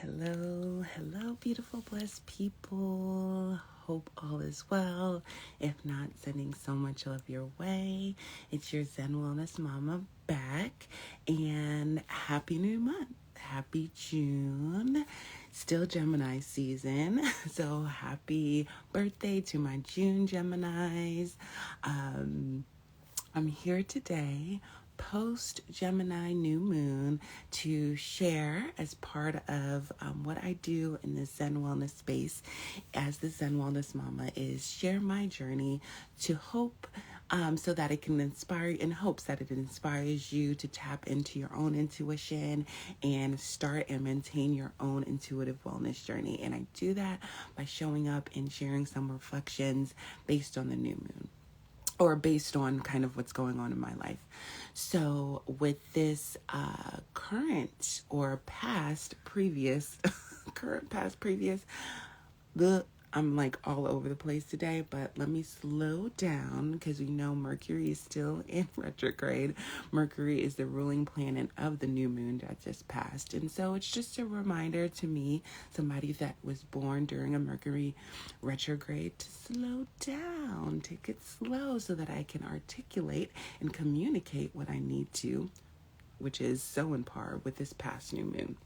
Hello, beautiful, blessed people. Hope all is well. If not, sending so much love your way. It's your Zen Wellness Mama back, and happy new month. Happy June. Still Gemini season, so happy birthday to my June Geminis. I'm here today post Gemini new moon to share as part of what I do in the Zen Wellness space as the Zen Wellness Mama is share my journey to hope so that it can inspire, in hopes that it inspires you to tap into your own intuition and start and maintain your own intuitive wellness journey. And I do that by showing up and sharing some reflections based on the new moon, or based on kind of what's going on in my life. So with this current, previous, I'm like all over the place today, but let me slow down because we know Mercury is still in retrograde. Mercury is the ruling planet of the new moon that just passed. And so it's just a reminder to me, somebody that was born during a Mercury retrograde, to slow down, take it slow so that I can articulate and communicate what I need to, which is so in par with this past new moon.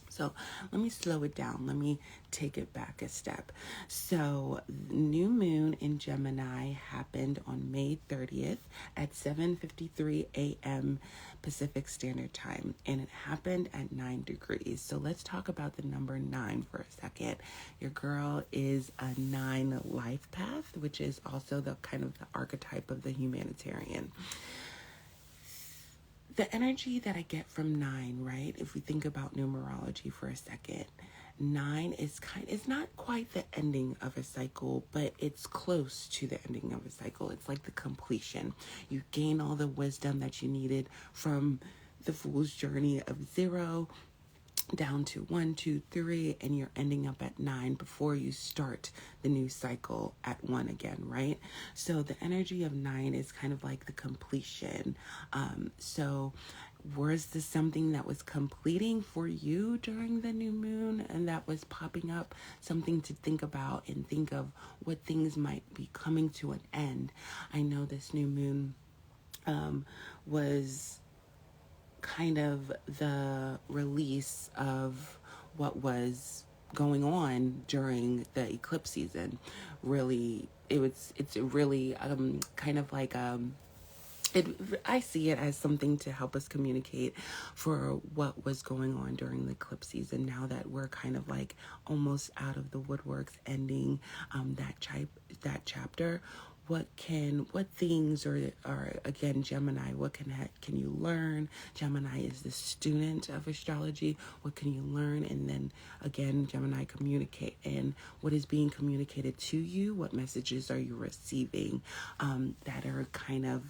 So let me slow it down. Let me take it back a step. So new moon in Gemini happened on May 30th at 7:53 a.m. Pacific Standard Time, and it happened at 9 degrees. So let's talk about the number 9 for a second. Your girl is a 9 life path, which is also the kind of the archetype of the humanitarian. The energy that I get from 9, right? If we think about numerology for a second, 9 is it's not quite the ending of a cycle, but it's close to the ending of a cycle. It's like the completion. You gain all the wisdom that you needed from the fool's journey of 0 down to 1, 2, 3, and you're ending up at 9 before you start the new cycle at 1 again, right? So the energy of 9 is kind of like the completion. So was this something that was completing for you during the new moon and that was popping up? Something to think about and think of what things might be coming to an end. I know this new moon was kind of the release of what was going on during the eclipse season. Really, it's really kind of like I see it as something to help us communicate for what was going on during the eclipse season. Now that we're kind of like almost out of the woodworks, ending that chapter. What things are again, Gemini, what can you learn? Gemini is the student of astrology. What can you learn? And then again, Gemini, communicate. And what is being communicated to you? What messages are you receiving that are kind of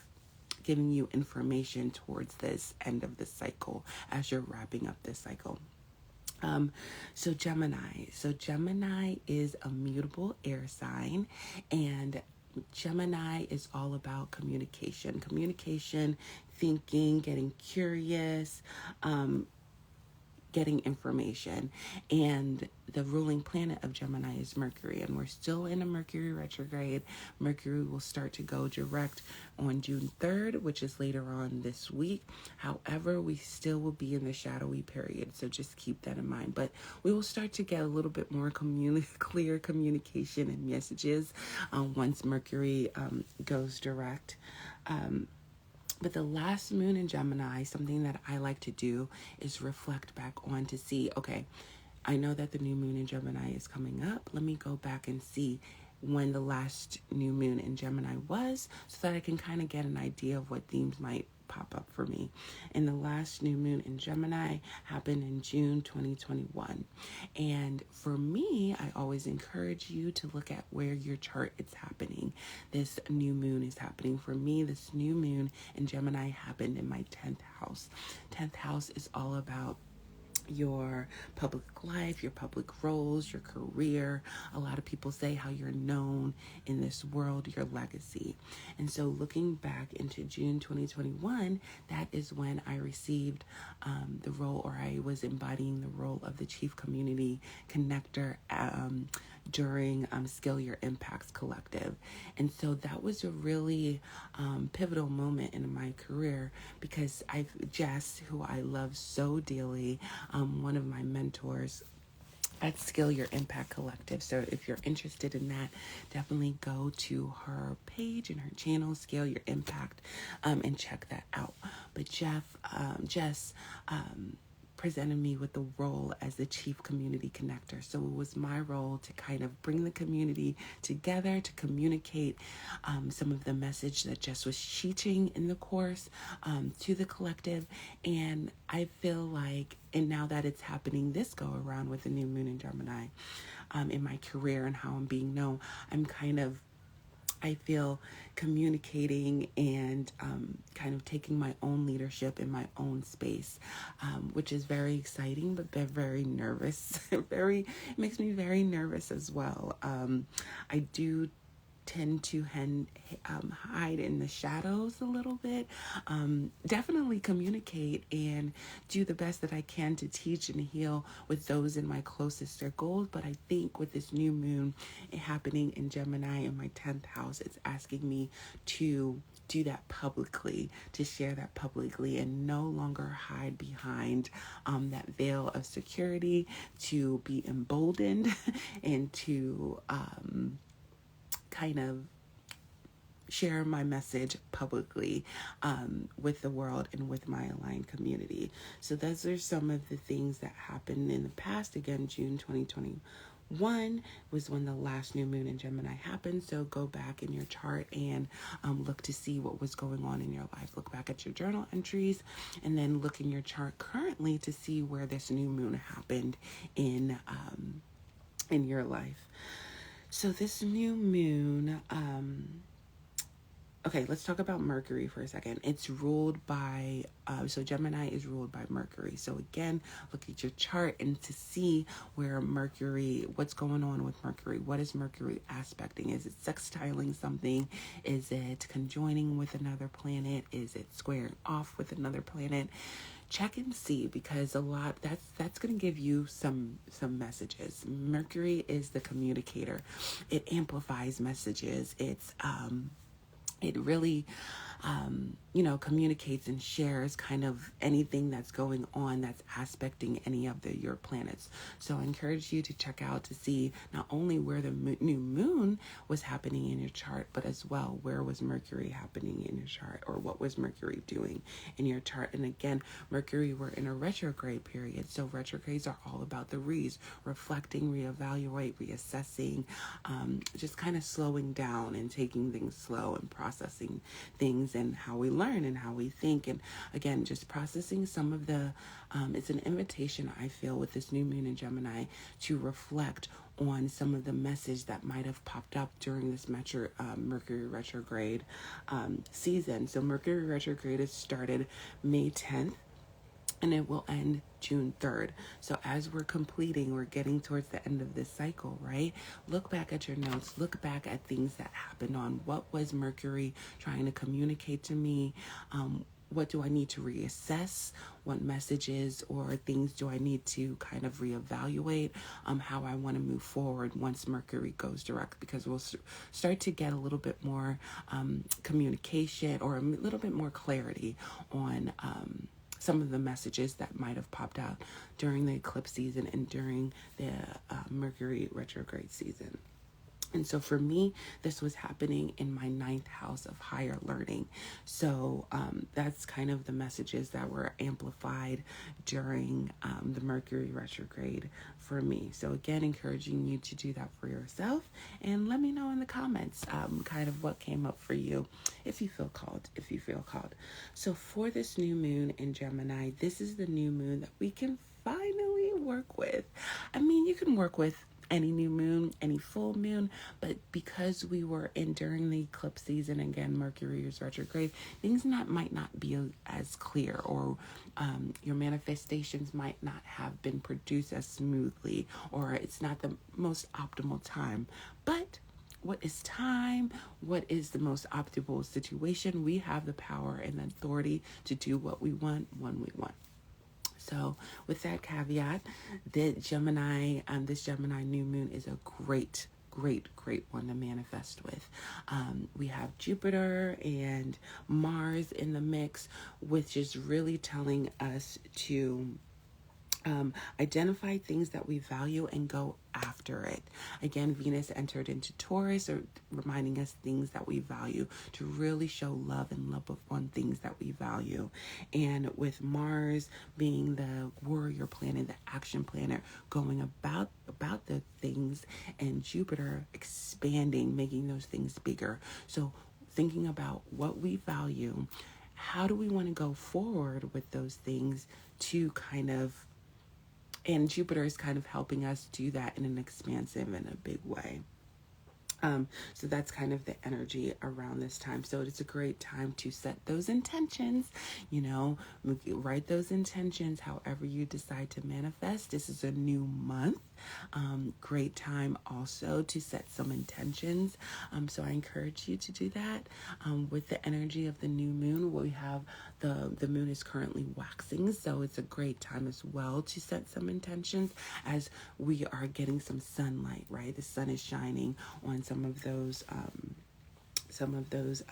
giving you information towards this end of the cycle as you're wrapping up this cycle? So Gemini is a mutable air sign, and Gemini is all about communication, thinking, getting curious, getting information. And the ruling planet of Gemini is Mercury, and we're still in a Mercury retrograde. Mercury will start to go direct on June 3rd, which is later on this week. However, we still will be in the shadowy period, so just keep that in mind. But we will start to get a little bit more clear communication and messages once Mercury goes direct. But the last moon in Gemini, something that I like to do is reflect back on to see, okay, I know that the new moon in Gemini is coming up. Let me go back and see when the last new moon in Gemini was so that I can kind of get an idea of what themes might pop up for me. And the last new moon in Gemini happened in June 2021. And for me, I always encourage you to look at where your chart is happening. This new moon is happening for me. This new moon in Gemini happened in my 10th house. 10th house is all about your public life, your public roles, your career. A lot of people say how you're known in this world, your legacy. And so looking back into June 2021, that is when I received the role, or I was embodying the role of the Chief Community Connector during Scale Your Impacts Collective. And so that was a really pivotal moment in my career, because Jess, who I love so dearly, one of my mentors at Scale Your Impact Collective. So if you're interested in that, definitely go to her page and her channel, Scale Your Impact, and check that out. But Jess presented me with the role as the Chief Community Connector. So it was my role to kind of bring the community together, to communicate some of the message that Jess was teaching in the course to the collective. And I feel like, and now that it's happening this go around with the new moon in Gemini, in my career and how I'm being known, I feel communicating and kind of taking my own leadership in my own space, which is very exciting, but very nervous. It makes me very nervous as well. I do tend to hide in the shadows a little bit. Definitely communicate and do the best that I can to teach and heal with those in my closest circles. But I think with this new moon happening in Gemini in my 10th house, it's asking me to do that publicly, to share that publicly, and no longer hide behind that veil of security, to be emboldened and to kind of share my message publicly with the world and with my aligned community. So those are some of the things that happened in the past. Again, June 2021 was when the last new moon in Gemini happened. So go back in your chart and look to see what was going on in your life. Look back at your journal entries, and then look in your chart currently to see where this new moon happened in your life. So this new moon, okay, let's talk about Mercury for a second. It's ruled by, so Gemini is ruled by Mercury. So again, look at your chart and to see where Mercury, what's going on with Mercury. What is Mercury aspecting? Is it sextiling something? Is it conjoining with another planet? Is it squaring off with another planet? Check and see, because a lot that's going to give you some messages. Mercury is the communicator. It amplifies messages. It really communicates and shares kind of anything that's going on that's aspecting any of your planets. So I encourage you to check out to see not only where the new moon was happening in your chart, but as well, where was Mercury happening in your chart, or what was Mercury doing in your chart. And again, Mercury, we're in a retrograde period. So retrogrades are all about the reflecting, reevaluate, reassessing, just kind of slowing down and taking things slow and processing things and how we learn and how we think. And again, just processing some of the, it's an invitation, I feel, with this new moon in Gemini to reflect on some of the message that might have popped up during this Mercury retrograde season. So Mercury retrograde has started May 10th. And it will end June 3rd. So as we're getting towards the end of this cycle, right? Look back at your notes. Look back at things that happened on what was Mercury trying to communicate to me. What do I need to reassess? What messages or things do I need to kind of reevaluate? How I want to move forward once Mercury goes direct, because we'll start to get a little bit more communication, or a little bit more clarity on some of the messages that might have popped out during the eclipse season and during the Mercury retrograde season. And so for me, this was happening in my 9th house of higher learning. So that's kind of the messages that were amplified during the Mercury retrograde for me. So again, encouraging you to do that for yourself, and let me know in the comments kind of what came up for you if you feel called. So for this new moon in Gemini, this is the new moon that we can finally work with. I mean, you can work with any new moon, any full moon, but because we were in during the eclipse season, again, Mercury is retrograde, things might not be as clear, or your manifestations might not have been produced as smoothly, or it's not the most optimal time. But what is time? What is the most optimal situation? We have the power and the authority to do what we want when we want. So with that caveat, that Gemini, this Gemini new moon is a great one to manifest with. We have Jupiter and Mars in the mix, which is really telling us to identify things that we value and go after it. Again, Venus entered into Taurus, or reminding us things that we value, to really show love and love on things that we value. And with Mars being the warrior planet, the action planet, going about the things, and Jupiter expanding, making those things bigger. So thinking about what we value, how do we want to go forward with those things to kind of, and Jupiter is kind of helping us do that in an expansive and a big way. So that's kind of the energy around this time. So it's a great time to set those intentions, write those intentions, however you decide to manifest. This is a new month. Great time also to set some intentions. So I encourage you to do that. With the energy of the new moon, we have the moon is currently waxing, so it's a great time as well to set some intentions as we are getting some sunlight, right? The sun is shining on some of those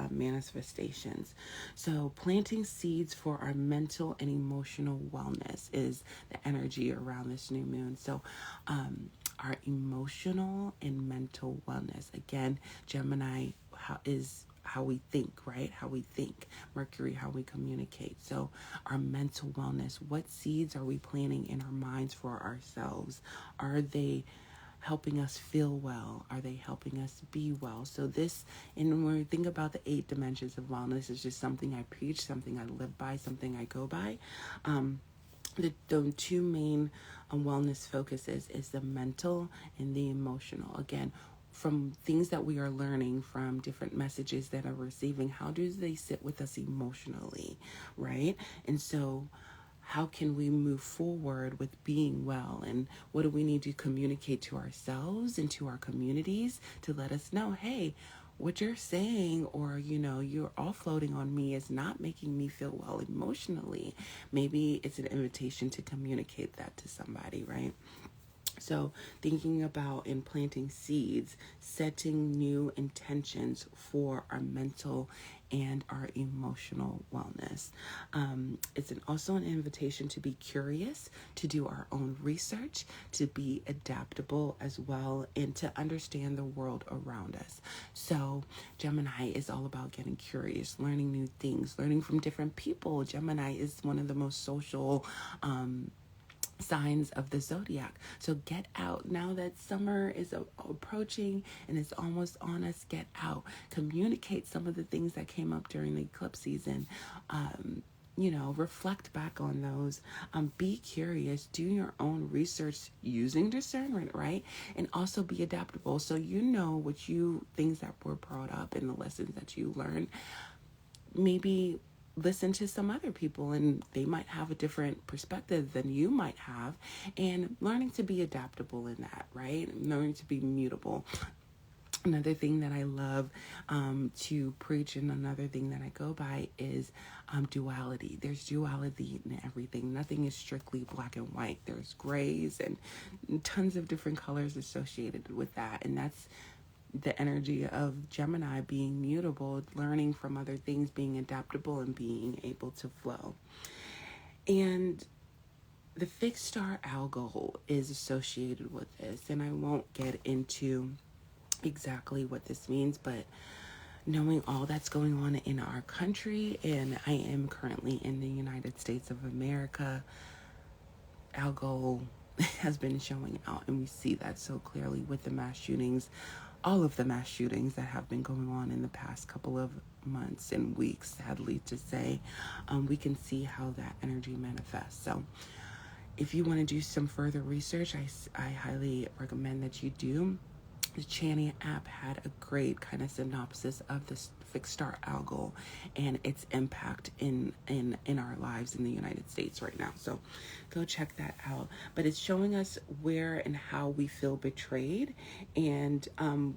manifestations. So planting seeds for our mental and emotional wellness is the energy around this new moon. So our emotional and mental wellness, again, Gemini is how we think, right? How we think. Mercury, how we communicate. So our mental wellness, what seeds are we planting in our minds for ourselves? Are they helping us feel well? Are they helping us be well? So this, and when we think about the 8 dimensions of wellness, it's just something I preach, something I live by, something I go by. The 2 main wellness focuses is the mental and the emotional. Again, from things that we are learning from different messages that are receiving, how do they sit with us emotionally, right? And so how can we move forward with being well, and what do we need to communicate to ourselves and to our communities to let us know, hey, what you're saying, or you're offloading on me, is not making me feel well emotionally. Maybe it's an invitation to communicate that to somebody, right? So thinking about and planting seeds, setting new intentions for our mental and our emotional wellness. It's also an invitation to be curious, to do our own research, to be adaptable as well, and to understand the world around us. So Gemini is all about getting curious, learning new things, learning from different people. Gemini is one of the most social signs of the zodiac. So get out now that summer is approaching and it's almost on us. Get out, communicate some of the things that came up during the eclipse season. Reflect back on those. Be curious, do your own research using discernment, right? And also be adaptable. So things that were brought up in the lessons that you learned, maybe listen to some other people and they might have a different perspective than you might have, and learning to be adaptable in that, right? Learning to be mutable. Another thing that I love to preach, and another thing that I go by, is duality. There's duality in everything. Nothing is strictly black and white. There's grays and tons of different colors associated with that. And that's the energy of Gemini, being mutable, learning from other things, being adaptable, and being able to flow. And the fixed star algol is associated with this, and I won't get into exactly what this means, but knowing all that's going on in our country, and I am currently in the United States of America, algol has been showing out, and we see that so clearly with the mass shootings, all of the mass shootings that have been going on in the past couple of months and weeks, sadly to say. We can see how that energy manifests. So if you want to do some further research, I highly recommend that you do. The Chani app had a great kind of synopsis of this fixed star algol and its impact in our lives in the United States right now. So go check that out. But it's showing us where and how we feel betrayed. And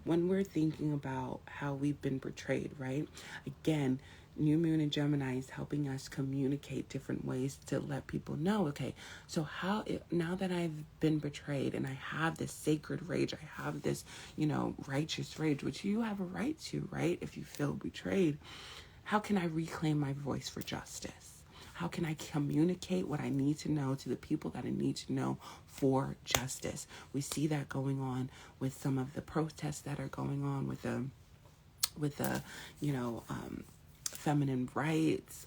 when we're thinking about how we've been betrayed, right? Again, New Moon in Gemini is helping us communicate different ways to let people know, okay, so now that I've been betrayed and I have this sacred rage, I have this, righteous rage, which you have a right to, right? If you feel betrayed, how can I reclaim my voice for justice? How can I communicate what I need to know to the people that I need to know for justice? We see that going on with some of the protests that are going on with the feminine rights,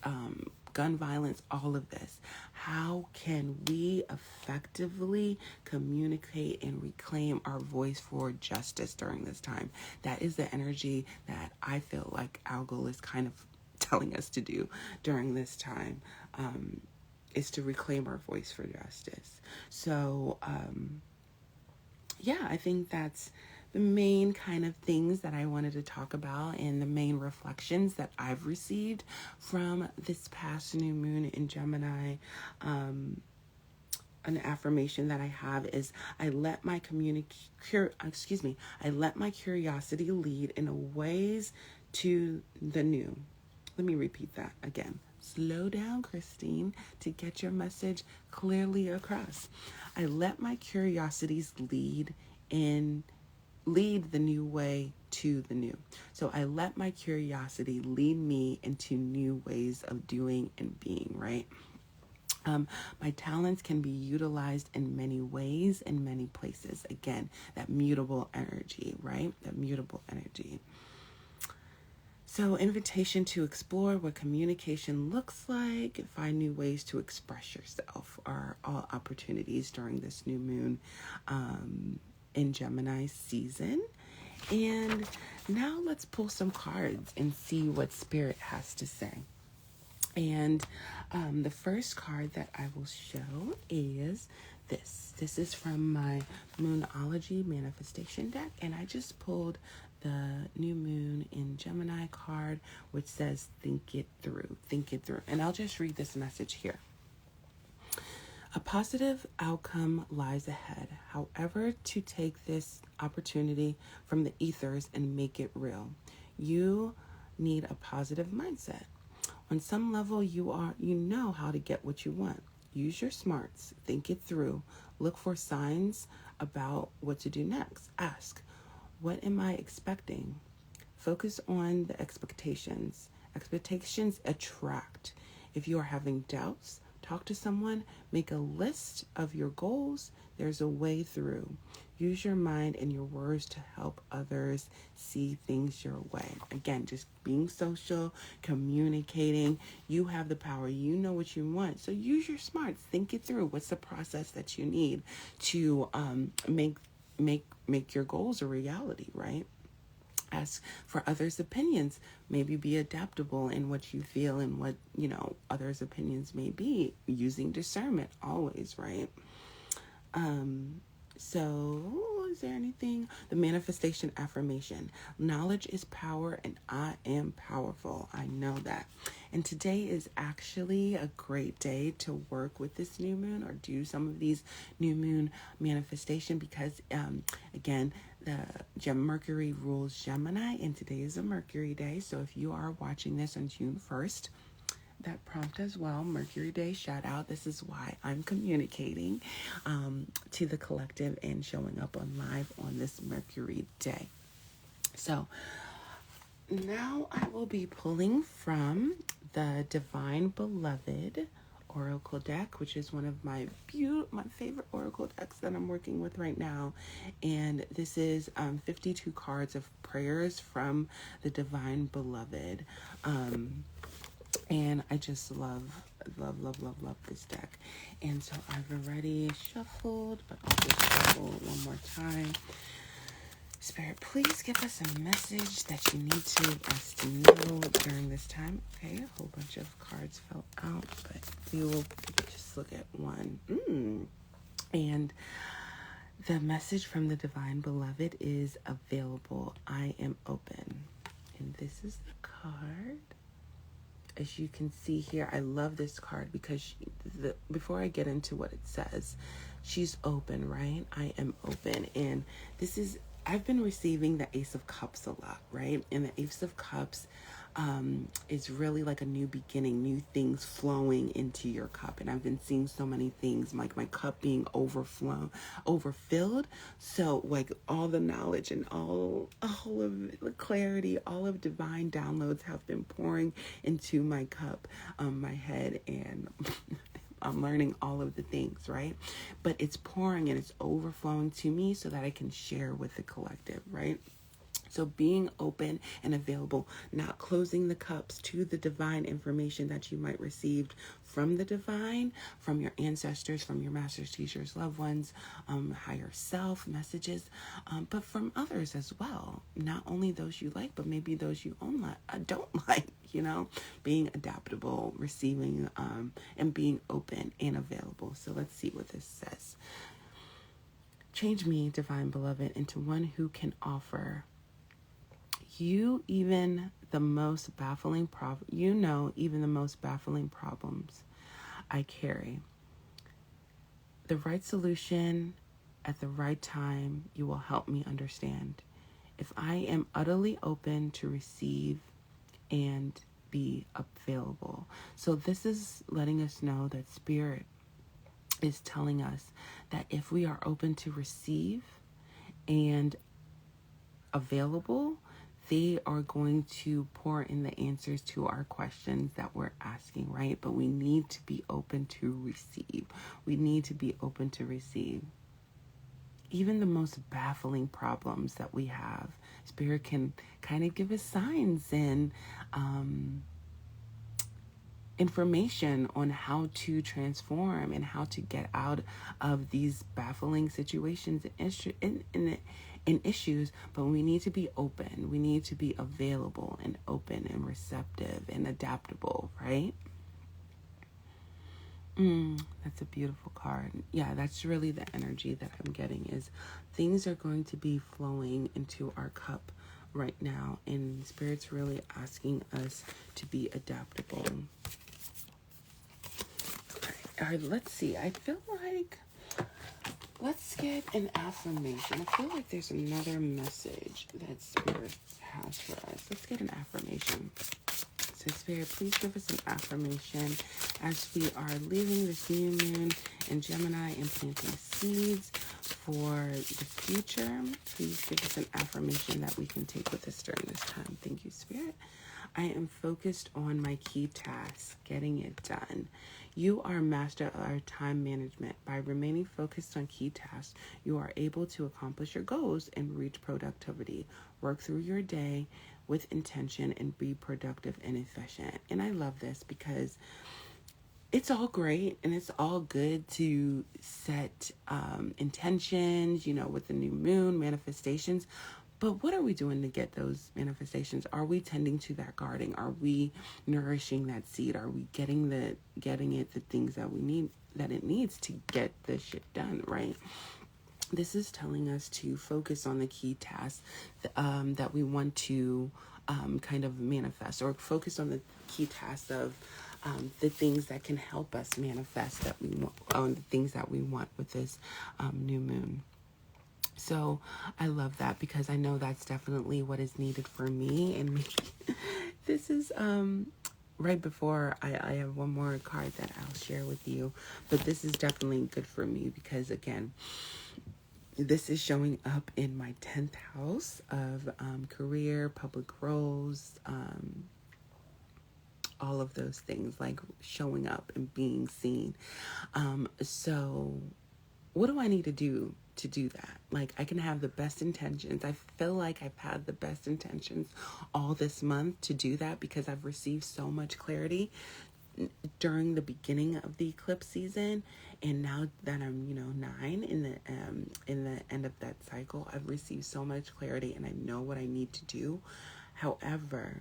gun violence, all of this. How can we effectively communicate and reclaim our voice for justice during this time? That is the energy that I feel like Algol is kind of telling us to do during this time, is to reclaim our voice for justice. So, I think that's the main kind of things that I wanted to talk about and the main reflections that I've received from this past new moon in Gemini. An affirmation that I have is I let my curiosity lead in ways to the new. Let me repeat that again. Slow down, Christine, to get your message clearly across. I let my curiosities lead the new way to the new. So I let my curiosity lead me into new ways of doing and being, right? My talents can be utilized in many ways, in many places. Again, that mutable energy, right? That mutable energy. So invitation to explore what communication looks like, find new ways to express yourself are all opportunities during this new moon in Gemini season. And now let's pull some cards and see what Spirit has to say. And the first card that I will show is this. This is from my Moonology manifestation deck, and I just pulled the new moon in Gemini card, which says think it through. And I'll just read this message here. A positive outcome lies ahead. However, to take this opportunity from the ethers and make it real, you need a positive mindset. On some level, you know how to get what you want. Use your smarts. Think it through. Look for signs about what to do next. Ask, what am I expecting? Focus on the expectations. Expectations attract. If you are having doubts, talk to someone, make a list of your goals. There's a way through. Use your mind and your words to help others see things your way. Again, just being social, communicating. You have the power. You know what you want. So use your smarts. Think it through. What's the process that you need to make your goals a reality, right? Ask for others' opinions. Maybe be adaptable in what you feel and what, others' opinions may be. Using discernment always, right? So is there anything? The manifestation affirmation. Knowledge is power and I am powerful. I know that. And today is actually a great day to work with this new moon or do some of these new moon manifestation because, again, the Mercury rules Gemini and today is a Mercury day. So if you are watching this on June 1st, that prompt as well, Mercury Day shout out. This is why I'm communicating to the collective and showing up on live on this Mercury Day. So now I will be pulling from the Divine Beloved Oracle deck, which is one of my favorite Oracle decks that I'm working with right now. And this is 52 cards of prayers from the Divine Beloved. And I just love this deck. And so I've already shuffled, but I'll just shuffle one more time. Spirit, please give us a message that you need us to know during this time. Okay, a whole bunch of cards fell out, but we will pick just look at one. And the message from the Divine Beloved is available. I am open. And this is the card. As you can see here, I love this card because before I get into what it says, she's open, right? I am open. And I've been receiving the Ace of Cups a lot, right? And the Ace of Cups is really like a new beginning, new things flowing into your cup. And I've been seeing so many things, like my cup being overfilled. So like all the knowledge and all of the clarity, all of divine downloads have been pouring into my cup, my head, and I'm learning all of the things, right? But it's pouring and it's overflowing to me so that I can share with the collective, right? So being open and available, not closing the cups to the divine information that you might receive from the divine, from your ancestors, from your masters, teachers, loved ones, higher self messages, but from others as well. Not only those you like, but maybe those you don't like, being adaptable, receiving, and being open and available. So let's see what this says. Change me, Divine Beloved, into one who can offer even the most baffling problems I carry. The right solution at the right time, you will help me understand. If I am utterly open to receive and be available. So this is letting us know that Spirit is telling us that if we are open to receive and available, they are going to pour in the answers to our questions that we're asking, right? But we need to be open to receive. We need to be open to receive. Even the most baffling problems that we have, Spirit can kind of give us signs and information on how to transform and how to get out of these baffling situations and issues, but we need to be open. We need to be available and open and receptive and adaptable, right? That's a beautiful card. Yeah, that's really the energy that I'm getting, is things are going to be flowing into our cup right now, and Spirit's really asking us to be adaptable. All right, let's see. I feel like let's get an affirmation. I feel like there's another message that Spirit has for us. Let's get an affirmation. So Spirit, please give us an affirmation as we are leaving this new moon in Gemini and planting seeds for the future. Please give us an affirmation that we can take with us during this time. Thank you, Spirit. I am focused on my key task, getting it done. You are a master of our time management. By remaining focused on key tasks, you are able to accomplish your goals and reach productivity. Work through your day with intention and be productive and efficient. And I love this because it's all great and it's all good to set intentions, with the new moon, manifestations. But what are we doing to get those manifestations? Are we tending to that garden? Are we nourishing that seed? Are we getting it the things that we need, that it needs to get this shit done, right? This is telling us to focus on the key tasks that we want to kind of manifest, or focus on the key tasks of the things that can help us manifest that we want, on the things that we want with this new moon. So I love that because I know that's definitely what is needed for me. And this is right before I have one more card that I'll share with you. But this is definitely good for me because, again, this is showing up in my 10th house of career, public roles, all of those things, like showing up and being seen. So what do I need to do that? Like, I can have the best intentions. I feel like I've had the best intentions all this month to do that because I've received so much clarity during the beginning of the eclipse season, and now that I'm 9 in the end of that cycle, I've received so much clarity and I know what I need to do. However,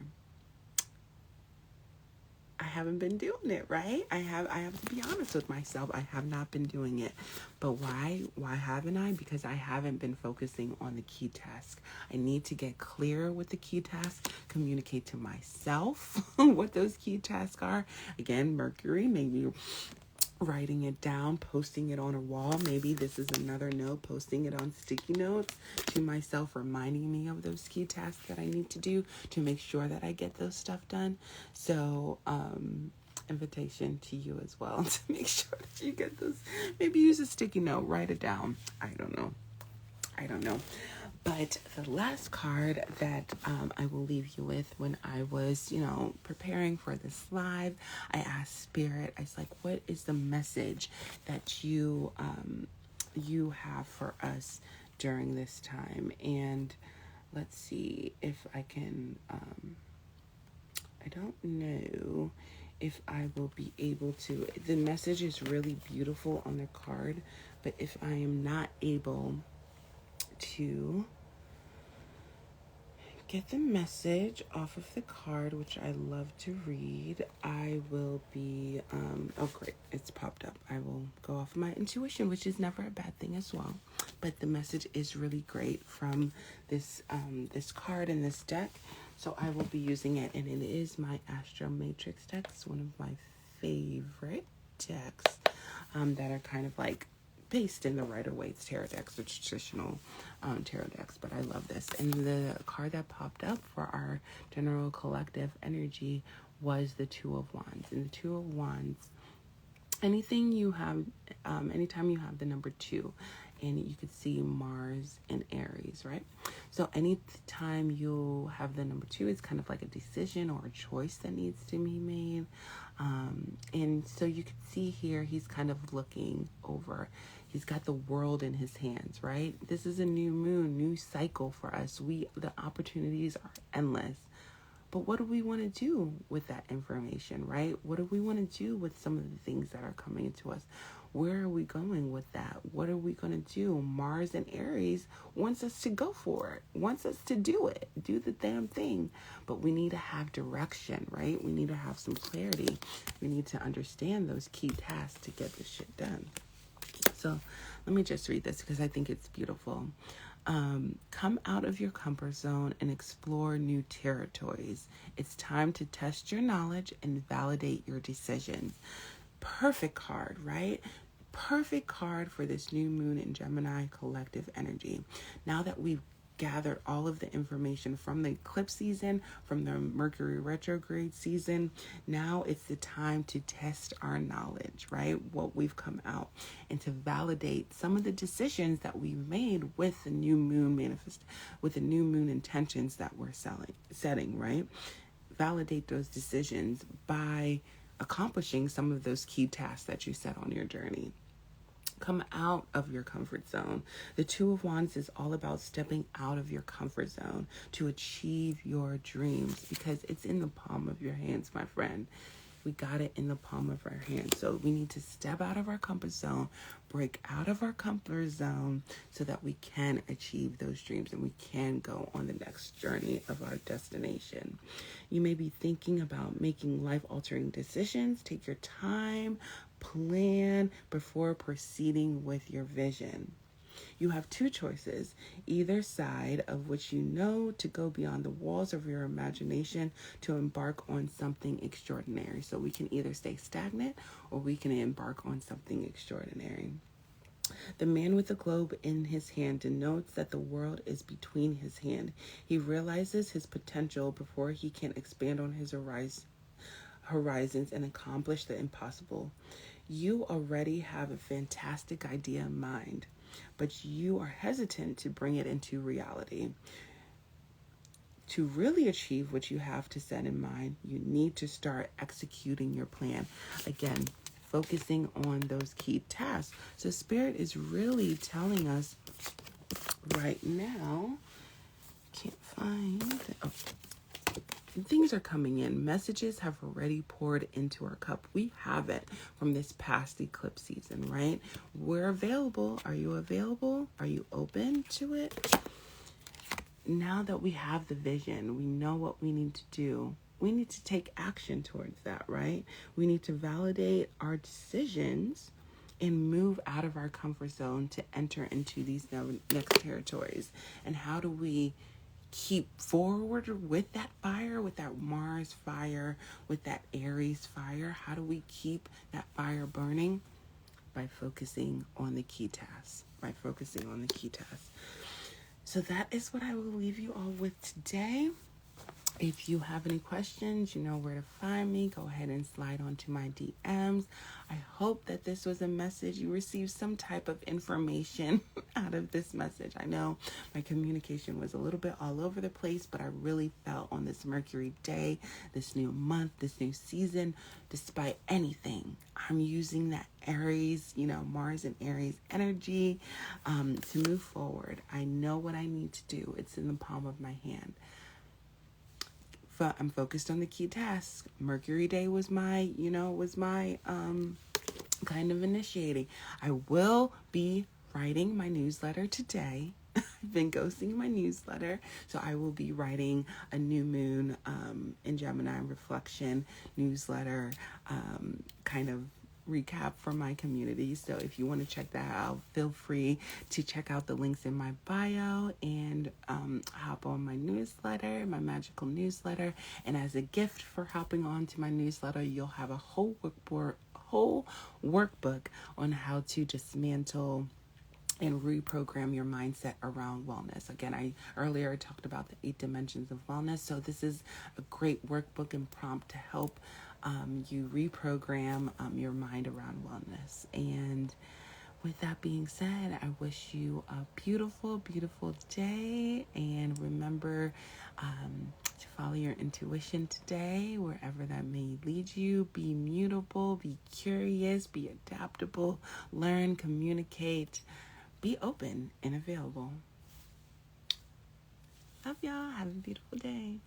I haven't been doing it, right? I have to be honest with myself. I have not been doing it. But why? Why haven't I? Because I haven't been focusing on the key task. I need to get clearer with the key tasks, communicate to myself what those key tasks are. Again, Mercury, maybe writing it down, posting it on a wall. Maybe this is another note, posting it on sticky notes to myself, reminding me of those key tasks that I need to do to make sure that I get those stuff done. So, invitation to you as well to make sure that you get those. Maybe use a sticky note, write it down. I don't know. But the last card that I will leave you with, when I was, preparing for this live, I asked Spirit, I was like, what is the message that you have for us during this time? And let's see if I can, I don't know if I will be able to. The message is really beautiful on the card, but if I am not able to get the message off of the card, which I love to read, I will be, oh great, it's popped up. I will go off my intuition, which is never a bad thing as well. But the message is really great from this card and this deck. So I will be using it, and it is my Astro Matrix deck. It's one of my favorite decks that are kind of like based in the Rider-Waite's tarot decks, the traditional tarot decks, but I love this. And the card that popped up for our general collective energy was the Two of Wands. And the Two of Wands, anything you have, anytime you have the number 2, and you could see Mars and Aries, right? So anytime you have the number 2, it's kind of like a decision or a choice that needs to be made. And so you can see here, he's kind of looking over. He's got the world in his hands, right? This is a new moon, new cycle for us. The opportunities are endless. But what do we want to do with that information, right? What do we want to do with some of the things that are coming to us? Where are we going with that? What are we going to do? Mars and Aries wants us to go for it, wants us to do it, do the damn thing. But we need to have direction, right? We need to have some clarity. We need to understand those key tasks to get this shit done. So let me just read this because I think it's beautiful. Come out of your comfort zone and explore new territories. It's time to test your knowledge and validate your decisions. Perfect card, right? Perfect card for this new moon in Gemini collective energy. Now that we've gathered all of the information from the eclipse season, from the Mercury retrograde season, now it's the time to test our knowledge, right? What we've come out, and to validate some of the decisions that we've made with the new moon with the new moon intentions that we're setting, right? Validate those decisions by accomplishing some of those key tasks that you set on your journey. Come out of your comfort zone. The Two of Wands is all about stepping out of your comfort zone to achieve your dreams, because it's in the palm of your hands, my friend. We got it in the palm of our hands. So we need to step out of our comfort zone, break out of our comfort zone so that we can achieve those dreams and we can go on the next journey of our destination. You may be thinking about making life-altering decisions. Take your time, plan before proceeding with your vision. You have 2 choices, either side of which you know to go beyond the walls of your imagination to embark on something extraordinary. So we can either stay stagnant or we can embark on something extraordinary. The man with the globe in his hand denotes that the world is between his hand. He realizes his potential before he can expand on his horizons and accomplish the impossible. You already have a fantastic idea in mind, but you are hesitant to bring it into reality. To really achieve what you have to set in mind, you need to start executing your plan. Again, focusing on those key tasks. So Spirit is really telling us right now, can't find, things are coming in. Messages have already poured into our cup. We have it from this past eclipse season, right? We're available. Are you available? Are you open to it? Now that we have the vision, we know what we need to do. take action towards that, right? We need to validate our decisions and move out of our comfort zone to enter into these next territories. And how do we keep forward with that fire, with that Mars fire, with that Aries fire? How do we keep that fire burning? By focusing on the key tasks. So that is what I will leave you all with today. If you have any questions, you know where to find me. Go ahead and slide onto my DMs. I hope that this was a message. You received some type of information out of this message. I know my communication was a little bit all over the place, but I really felt on this Mercury day, this new month, this new season, despite anything, I'm using that Aries, Mars and Aries energy to move forward. I know what I need to do. It's in the palm of my hand. I'm focused on the key tasks. Mercury day was my kind of initiating. I will be writing my newsletter today. I've been ghosting my newsletter, so I will be writing a new moon in Gemini reflection newsletter, kind of recap for my community. So if you want to check that out, feel free to check out the links in my bio and hop on my newsletter, my magical newsletter. And as a gift for hopping on to my newsletter, you'll have a whole workbook on how to dismantle and reprogram your mindset around wellness. Again, I earlier talked about the 8 dimensions of wellness. So this is a great workbook and prompt to help you reprogram your mind around wellness. And with that being said, I wish you a beautiful, beautiful day. And remember to follow your intuition today, wherever that may lead you. Be mutable, be curious, be adaptable, learn, communicate, be open and available. Love y'all. Have a beautiful day.